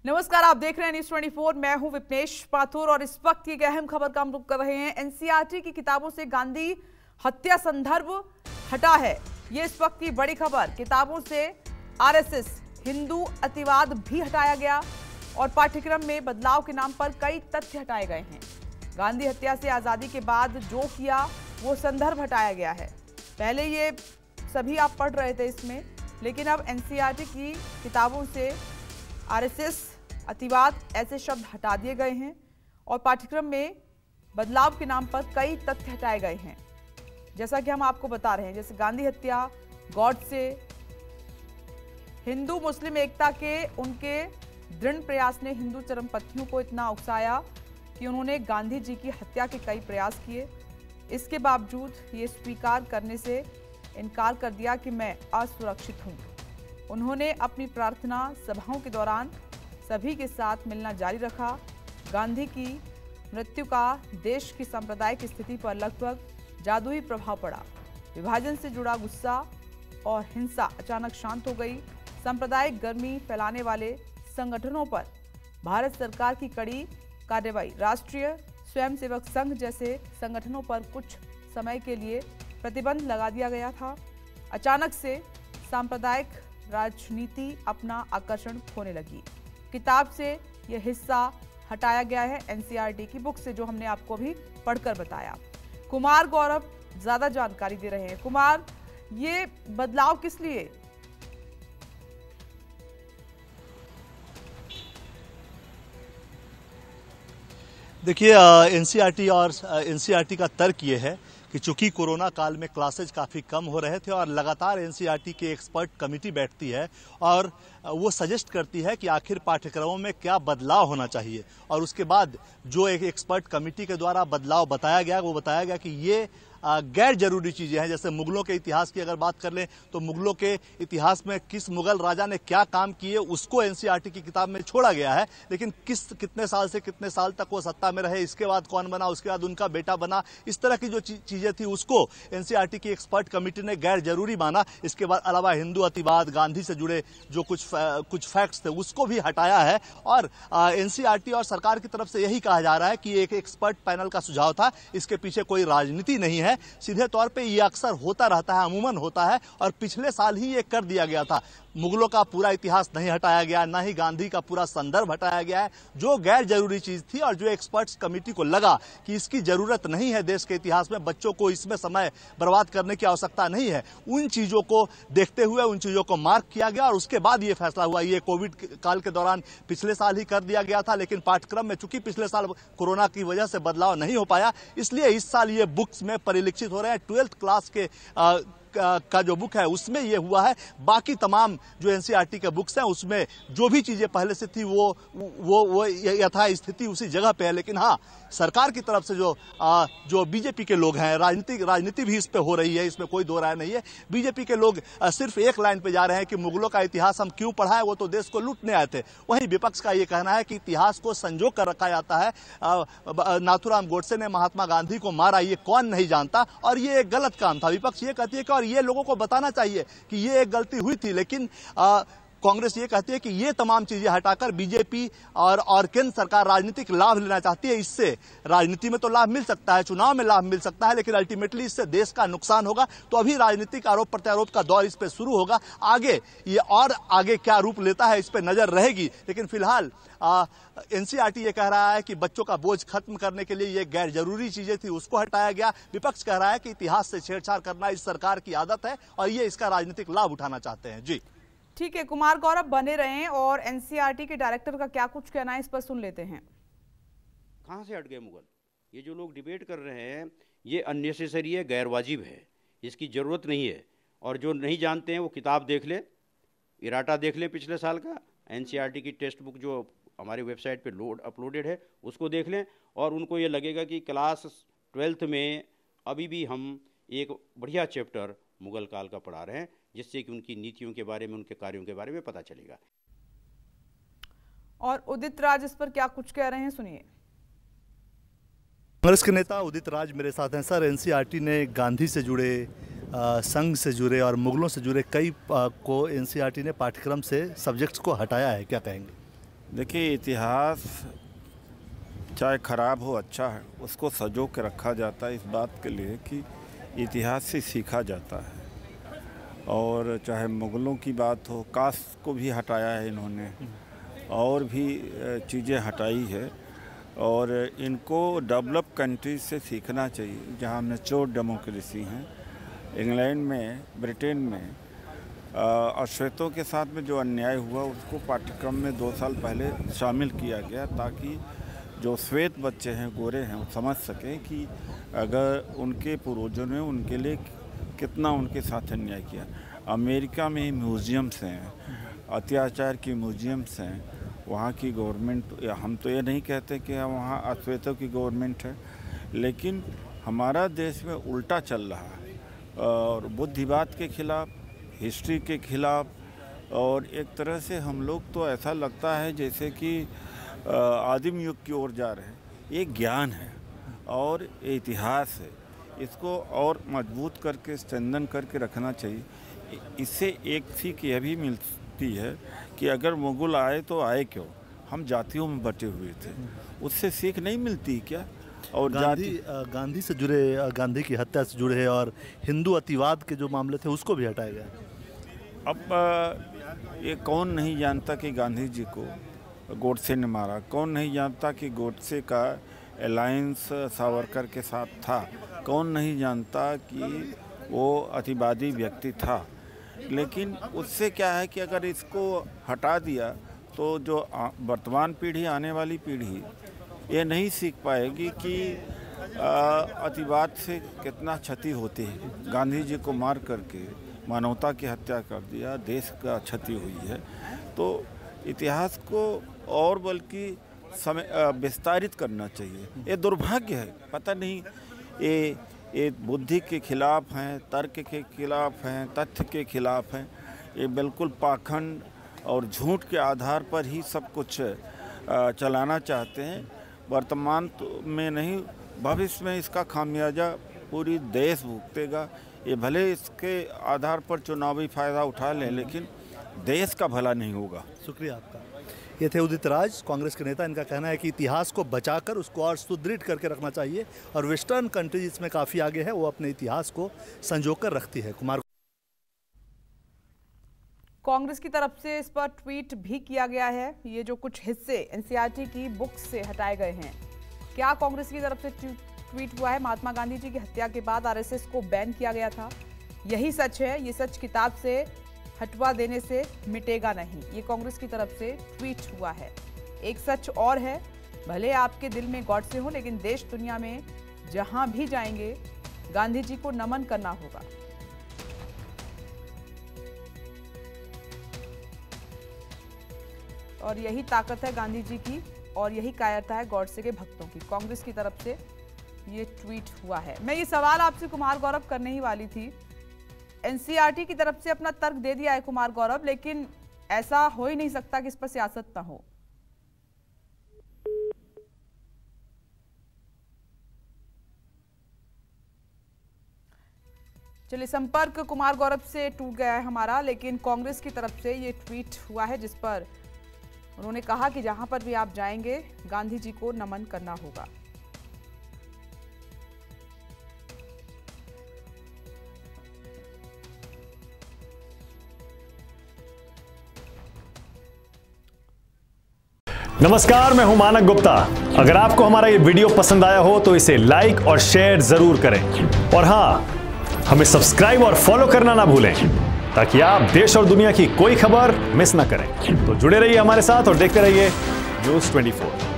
नमस्कार, आप देख रहे हैं न्यूज़ 24। मैं हूं विपनेश पाथुर और इस वक्त की अहम खबर का हम रुख कर रहे हैं। एनसीईआरटी की किताबों से गांधी हत्या संदर्भ हटा है, ये इस वक्त की बड़ी खबर। किताबों से आरएसएस हिंदू अतिवाद भी हटाया गया और पाठ्यक्रम में बदलाव के नाम पर कई तथ्य हटाए गए हैं। गांधी हत्या से आजादी के बाद जो किया वो संदर्भ हटाया गया है। पहले ये सभी आप पढ़ रहे थे इसमें, लेकिन अब एनसीईआरटी की किताबों से आरएसएस अतिवाद ऐसे शब्द हटा दिए गए हैं और पाठ्यक्रम में बदलाव के नाम पर कई तथ्य हटाए गए हैं। जैसा कि हम आपको बता रहे हैं, जैसे गांधी हत्या, गॉडसे, हिंदू मुस्लिम एकता के उनके दृढ़ प्रयास ने हिंदू चरमपंथियों को इतना उकसाया कि उन्होंने गांधी जी की हत्या के कई प्रयास किए। इसके बावजूद ये स्वीकार करने से इनकार कर दिया कि मैं असुरक्षित हूं। उन्होंने अपनी प्रार्थना सभाओं के दौरान सभी के साथ मिलना जारी रखा। गांधी की मृत्यु का देश की सांप्रदायिक स्थिति पर लगभग जादुई प्रभाव पड़ा। विभाजन से जुड़ा गुस्सा और हिंसा अचानक शांत हो गई। सांप्रदायिक गर्मी फैलाने वाले संगठनों पर भारत सरकार की कड़ी कार्रवाई। राष्ट्रीय स्वयंसेवक संघ जैसे संगठनों पर कुछ समय के लिए प्रतिबंध लगा दिया गया था। अचानक से सांप्रदायिक राजनीति अपना आकर्षण खोने लगी। किताब से यह हिस्सा हटाया गया है एनसीईआरटी की बुक से, जो हमने आपको अभी पढ़कर बताया। कुमार गौरव ज्यादा जानकारी दे रहे हैं। कुमार, ये बदलाव किस लिए? देखिए, एनसीईआरटी का तर्क ये है कि चूंकि कोरोना काल में क्लासेज काफ़ी कम हो रहे थे और लगातार एनसीईआरटी की एक्सपर्ट कमेटी बैठती है और वो सजेस्ट करती है कि आखिर पाठ्यक्रमों में क्या बदलाव होना चाहिए, और उसके बाद जो एक एक्सपर्ट कमेटी के द्वारा बदलाव बताया गया, वो बताया गया कि ये गैर जरूरी चीजें हैं। जैसे मुगलों के इतिहास की अगर बात कर लें तो मुगलों के इतिहास में किस मुगल राजा ने क्या काम किए उसको एनसीईआरटी की किताब में छोड़ा गया है, लेकिन कितने साल से कितने साल तक वो सत्ता में रहे, इसके बाद कौन बना, उसके बाद उनका बेटा बना, इस तरह की जो चीजें थी उसको एनसीईआरटी की एक्सपर्ट कमेटी ने गैर जरूरी माना। इसके बाद अलावा हिंदू अतिवाद, गांधी से जुड़े जो कुछ फैक्ट्स थे उसको भी हटाया है। और एनसीईआरटी और सरकार की तरफ से यही कहा जा रहा है कि एक एक्सपर्ट पैनल का सुझाव था, इसके पीछे कोई राजनीति नहीं है। सीधे तौर पे ये अक्सर होता रहता है, अमूमन होता है, और पिछले साल ही ये कर दिया गया था। मुगलों का पूरा इतिहास नहीं हटाया गया, ना ही गांधी का पूरा संदर्भ हटाया गया है। जो गैर जरूरी चीज थी और जो एक्सपर्ट्स कमेटी को लगा कि इसकी जरूरत नहीं है देश के इतिहास में, बच्चों को इसमें समय बर्बाद करने की आवश्यकता नहीं है, उन चीजों को देखते हुए उन चीजों को मार्क किया गया और उसके बाद ये फैसला हुआ। ये कोविड काल के दौरान पिछले साल ही कर दिया गया था, लेकिन पाठ्यक्रम में चूंकि पिछले साल कोरोना की वजह से बदलाव नहीं हो पाया, इसलिए इस साल ये बुक्स में परिलक्षित हो रहे हैं। 12th क्लास के का जो बुक है उसमें ये हुआ है। बाकी तमाम जो एनसीईआरटी के बुक्स हैं उसमें जो भी चीजें पहले से थी वो यथा स्थिति उसी जगह पे है। लेकिन हाँ, सरकार की तरफ से जो बीजेपी के लोग हैं, राजनीति भी इस पे हो रही है, इसमें कोई दो राय नहीं है। बीजेपी के लोग सिर्फ एक लाइन पे जा रहे हैं कि मुगलों का इतिहास हम क्यों पढ़ाएं, वो तो देश को लूटने आए थे। वहीं विपक्ष का ये कहना है कि इतिहास को संजो कर रखा जाता है। नाथूराम गोडसे ने महात्मा गांधी को मारा, ये कौन नहीं जानता, और ये एक गलत काम था। विपक्ष ये कहती है कि और ये लोगों को बताना चाहिए कि ये एक गलती हुई थी, लेकिन कांग्रेस ये कहती है कि ये तमाम चीजें हटाकर बीजेपी और केंद्र सरकार राजनीतिक लाभ लेना चाहती है। इससे राजनीति में तो लाभ मिल सकता है, चुनाव में लाभ मिल सकता है, लेकिन अल्टीमेटली इससे देश का नुकसान होगा। तो अभी राजनीतिक आरोप प्रत्यारोप का दौर इस पे शुरू होगा। आगे क्या रूप लेता है इस पे नजर रहेगी। लेकिन फिलहाल एनसीईआरटी ये कह रहा है कि बच्चों का बोझ खत्म करने के लिए ये गैर जरूरी चीजें थी उसको हटाया गया। विपक्ष कह रहा है कि इतिहास से छेड़छाड़ करना इस सरकार की आदत है और ये इसका राजनीतिक लाभ उठाना चाहते हैं। जी ठीक है, कुमार गौरव बने रहें और एनसीईआरटी के डायरेक्टर का क्या कुछ कहना है इस पर सुन लेते हैं। कहाँ से हट गए मुगल? ये जो लोग डिबेट कर रहे हैं ये अननेसेसरी है, गैर वाजिब है, इसकी ज़रूरत नहीं है। और जो नहीं जानते हैं वो किताब देख ले, इराटा देख ले पिछले साल का, एनसीईआरटी की टेक्स्ट बुक जो हमारी वेबसाइट पे अपलोडेड है उसको देख लें, और उनको ये लगेगा कि क्लास 12th में अभी भी हम एक बढ़िया चैप्टर मुगल काल का पढ़ा रहे हैं, जिससे कि उनकी नीतियों के बारे में, उनके कार्यों के बारे में पता चलेगा। और उदित राज इस पर क्या कुछ कह रहे हैं, सुनिए। कांग्रेस के नेता उदित राज मेरे साथ हैं। सर, एनसीईआरटी ने गांधी से जुड़े, संघ से जुड़े और मुगलों से जुड़े कई को एनसीईआरटी ने पाठ्यक्रम से सब्जेक्ट्स को हटाया है, क्या कहेंगे? देखिए, इतिहास चाहे खराब हो अच्छा है, उसको सजो के रखा जाता है इस बात के लिए कि इतिहास से सीखा जाता है। और चाहे मुग़लों की बात हो, कास्ट को भी हटाया है इन्होंने और भी चीज़ें हटाई है। और इनको डेवलप कंट्रीज से सीखना चाहिए जहाँ मैच्योर डेमोक्रेसी हैं। इंग्लैंड में, ब्रिटेन में अश्वेतों के साथ में जो अन्याय हुआ उसको पाठ्यक्रम में 2 साल पहले शामिल किया गया ताकि जो श्वेत बच्चे हैं, गोरे हैं, वो समझ सकें कि अगर उनके पूर्वजों ने उनके लिए कितना उनके साथ अन्याय किया। अमेरिका में म्यूज़ियम्स हैं, अत्याचार की म्यूज़ियम्स हैं, वहाँ की गवर्नमेंट, हम तो ये नहीं कहते कि वहाँ अश्वेतों की गवर्नमेंट है, लेकिन हमारा देश में उल्टा चल रहा है और बुद्धिवाद के खिलाफ, हिस्ट्री के खिलाफ। और एक तरह से हम लोग तो ऐसा लगता है जैसे कि आदिम युग की ओर जा रहे हैं। ये ज्ञान है और इतिहास है, इसको और मजबूत करके स्ट्रेंथन करके रखना चाहिए। इससे एक सीख यह भी मिलती है कि अगर मुग़ल आए तो आए क्यों, हम जातियों में बटे हुए थे, उससे सीख नहीं मिलती क्या? और गांधी से जुड़े, गांधी की हत्या से जुड़े और हिंदू अतिवाद के जो मामले थे उसको भी हटाया गया। अब ये कौन नहीं जानता कि गांधी जी को गोडसे ने मारा, कौन नहीं जानता कि गोडसे का अलायंस सावरकर के साथ था, कौन नहीं जानता कि वो अतिवादी व्यक्ति था। लेकिन उससे क्या है कि अगर इसको हटा दिया तो जो वर्तमान पीढ़ी, आने वाली पीढ़ी ये नहीं सीख पाएगी कि अतिवाद से कितना क्षति होती है। गांधी जी को मार करके मानवता की हत्या कर दिया, देश का क्षति हुई है। तो इतिहास को और बल्कि समय विस्तारित करना चाहिए। ये दुर्भाग्य है, पता नहीं ये बुद्धि के खिलाफ हैं, तर्क के खिलाफ हैं, तथ्य के खिलाफ हैं। ये बिल्कुल पाखंड और झूठ के आधार पर ही सब कुछ चलाना चाहते हैं। वर्तमान में नहीं, भविष्य में इसका खामियाजा पूरी देश भुगतेगा। ये भले इसके आधार पर चुनावी फ़ायदा उठा लें, लेकिन देश का भला नहीं होगा। शुक्रिया आपका। ये थे उदित राज, कांग्रेस के नेता। इनका कहना है कि इतिहास को बचाकर उसको और सुदृढ़ करके रखना चाहिए और वेस्टर्न कंट्रीज इसमें काफ़ी आगे है, वो अपने इतिहास को संजोकर रखती है। कुमार कांग्रेस की तरफ से इस पर ट्वीट भी किया गया है। ये जो कुछ हिस्से एनसीईआरटी की बुक्स से हटाए गए हैं, क्या कांग्रेस की तरफ से ट्वीट हुआ है? महात्मा गांधी जी की हत्या के बाद आरएसएस को बैन किया गया था, यही सच है। ये सच किताब से हटवा देने से मिटेगा नहीं, ये कांग्रेस की तरफ से ट्वीट हुआ है। एक सच और है, भले आपके दिल में गॉडसे हो, लेकिन देश दुनिया में जहां भी जाएंगे गांधी जी को नमन करना होगा। और यही ताकत है गांधी जी की और यही कायरता है गॉडसे के भक्तों की। कांग्रेस की तरफ से ये ट्वीट हुआ है। मैं ये सवाल आपसे कुमार गौरव करने ही वाली थी। एनसीईआरटी की तरफ से अपना तर्क दे दिया है कुमार गौरव, लेकिन ऐसा हो ही नहीं सकता कि इस पर सियासत ना हो। चलिए, संपर्क कुमार गौरव से टूट गया है हमारा, लेकिन कांग्रेस की तरफ से ये ट्वीट हुआ है जिस पर उन्होंने कहा कि जहां पर भी आप जाएंगे गांधी जी को नमन करना होगा। नमस्कार, मैं हूं मानक गुप्ता। अगर आपको हमारा ये वीडियो पसंद आया हो तो इसे लाइक और शेयर जरूर करें और हां, हमें सब्सक्राइब और फॉलो करना ना भूलें ताकि आप देश और दुनिया की कोई खबर मिस ना करें। तो जुड़े रहिए हमारे साथ और देखते रहिए न्यूज़ 24।